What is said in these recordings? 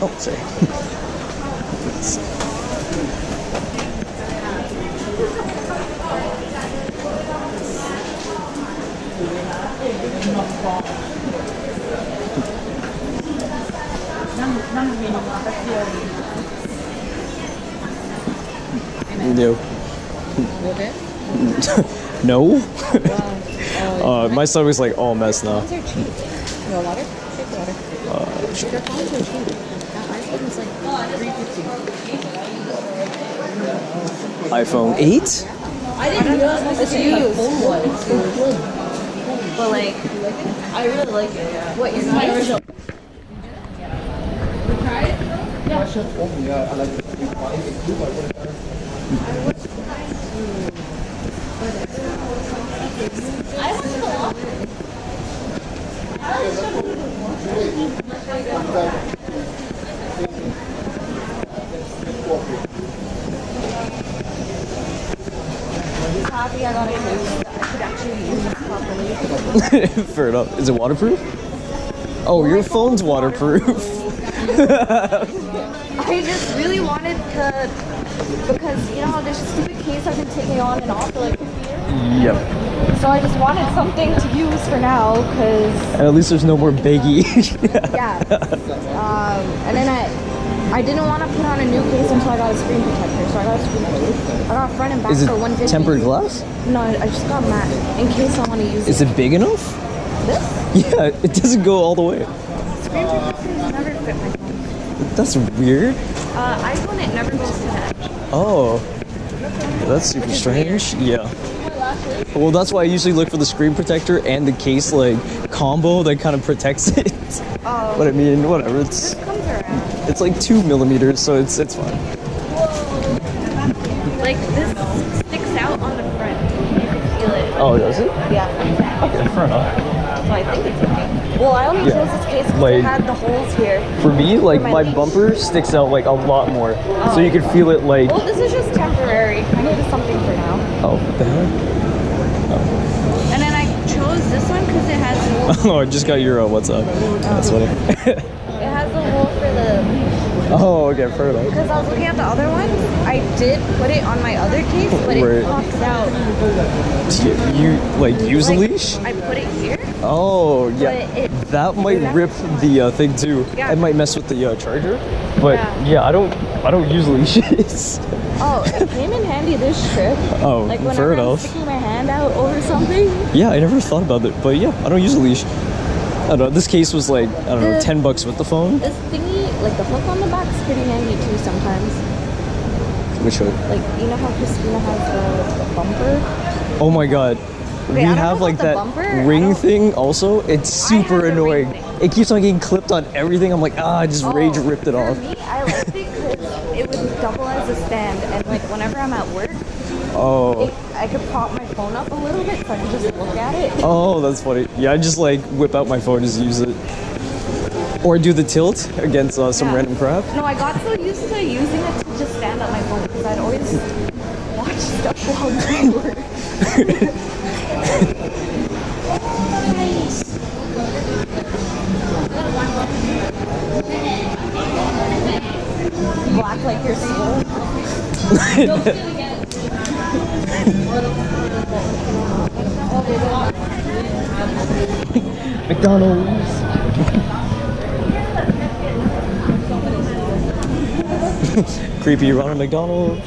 Oh, sorry. No. Okay. No. Wow. My stomach's like all messed now. Phones are cheap. You want water? Take the water. Their phones are cheap. That iPhone is like $350. iPhone 8? I didn't realize it's used. But like, I really like it. Yeah. What is my original? You try it? Yeah. I like it. I want to walk. Happy I got a case that I could actually use this properly. Fair enough. Is it waterproof? Oh, your phone's waterproof. I just really wanted to, because you know there's a stupid case I've been taking on and off for like 50 years. Yep. So I just wanted something to use for now, because And at least there's no more baggy. yeah. And then I didn't want to put on a new case until I got a screen protector, so I got a screen protector. I got front and back Is it for $150. tempered glass? No, I just got matte in case I want to use Is it. it big enough? This Yeah, it doesn't go all the way. screen protector never fit my phone. That's weird. iPhone, it never goes to the edge. Oh, that's super strange. Yeah. Well, that's why I usually look for the screen protector and the case like combo that kind of protects it. Oh. But I mean, whatever. This comes around. It's like 2 millimeters, so it's fine. Like this sticks out on the front. You can feel it. Oh, does it? Yeah. Okay, fair enough. So I think it's okay. Well, I only chose this case because Like- it had the holes here. For me, like For my my leash. bumper sticks out like a lot more, so you can feel it like. Well, this is just temporary. I needed something for now. Oh, what the hell? And then I chose this one because it has the hole. Oh, I just got your what's up? That's funny. It has the hole for the leash. Oh, okay, fair enough. Because I was looking at the other one, I did put it on my other case, but it Right. pops out. You like use a Like, leash? I put it here. Oh, yeah. But it- That might rip the thing too. Yeah. It might mess with the charger. But Yeah. yeah, I don't use leashes. Oh, it came in handy this trip. Oh, Like fair whenever I'm enough. sticking my hand out over something. Yeah, I never thought about it, but yeah, I don't use a leash. I don't know. This case was like I don't know, The- $10 with the phone. This thingy, like the hook on the back, is pretty handy too sometimes. Which one? Like, you know how Christina has the bumper? Oh my god. Okay, We I don't have know like about the that bumper. I ring don't- thing also. It's I have super the ring annoying. thing. It keeps on getting clipped on everything. I'm like, I just rage ripped it for off. me, I liked it because it would double as a stand, and like whenever I'm at work, Oh. I could prop my phone up a little bit so I can just look at it. Oh, that's funny. Yeah, I just like whip out my phone and just use it. Or do the tilt against some Yeah. random crap. No, I got so used to using it to just stand up my phone because I'd always watch stuff while doing work. Black like your soul. McDonald's. Creepy Ronald McDonald.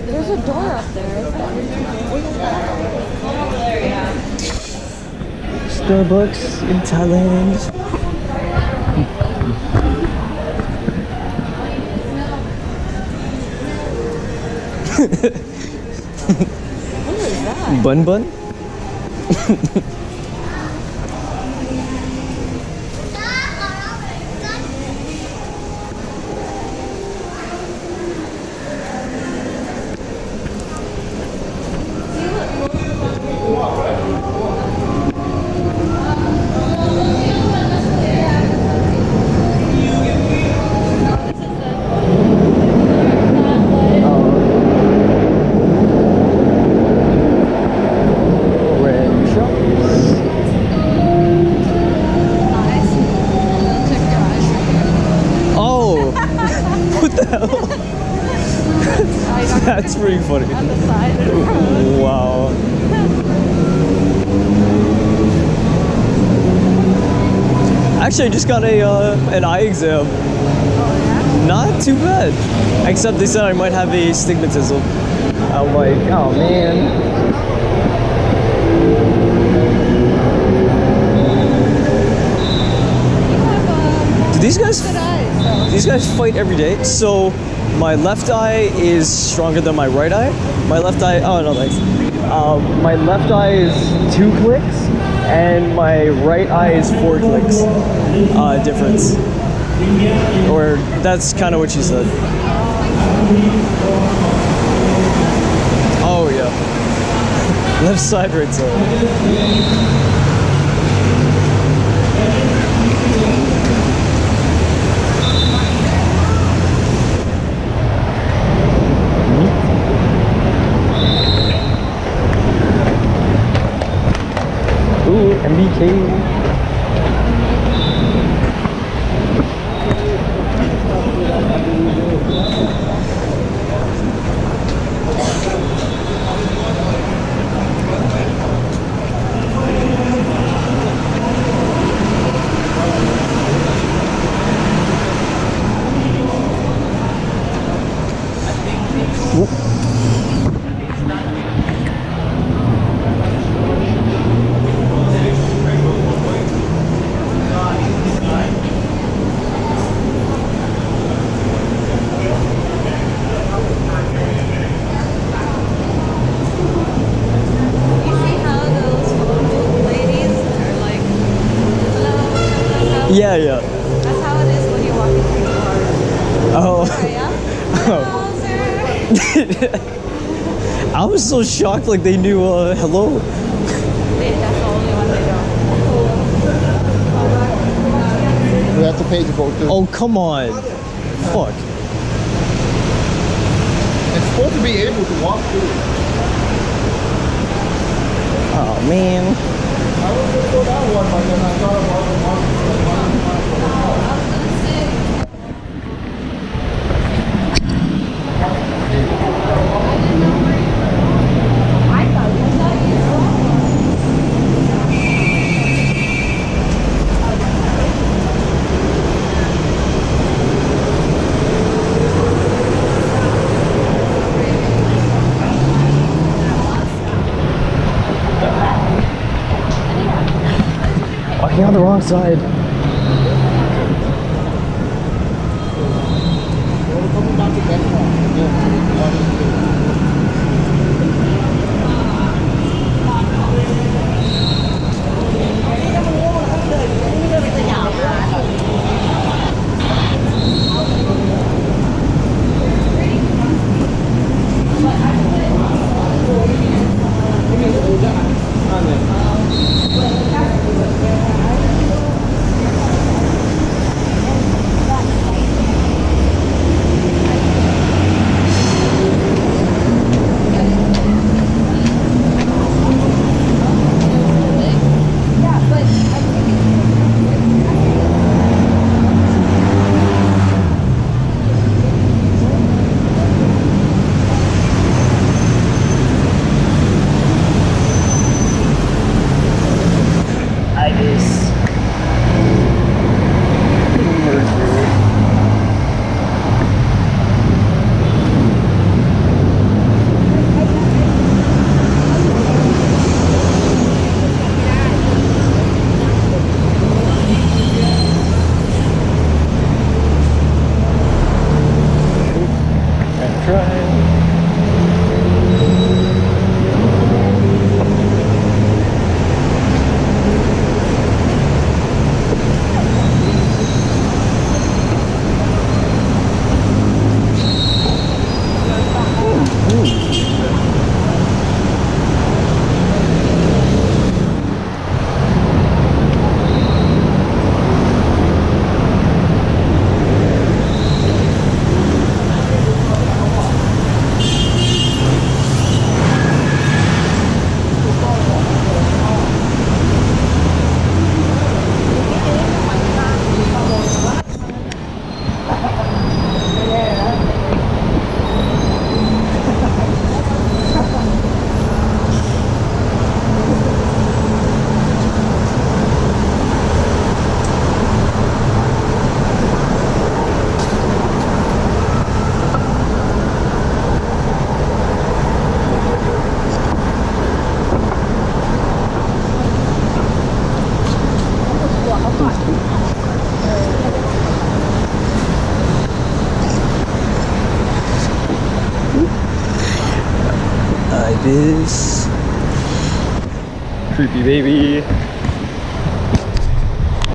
There's a door up there. Starbucks in Thailand. What is that? Bun bun? That's pretty funny. On the side. Wow. Actually, I just got an eye exam. Oh, yeah? Not too bad. Except they said I might have astigmatism. I'm like, oh man. Do these guys? Good eyes, though. These guys fight every day. So my left eye is stronger than my right eye. My left eye. Oh no, thanks. My left eye is 2 clicks, and my right eye is 4 clicks. Difference. Or that's kind of what she said. Oh yeah. Left side, right side. Ooh, MBK. Yeah, yeah. That's how it is when you're walking through the bar. Oh. Okay, yeah? Hello, sir. I was so shocked, like they knew hello. That's the only one they don't. We have to pay to go through. Oh, come on. Fuck. It's supposed to be able to walk through. Oh, man. I was going to go that one, but then I thought about the one. Walking on the wrong side. is. Creepy baby.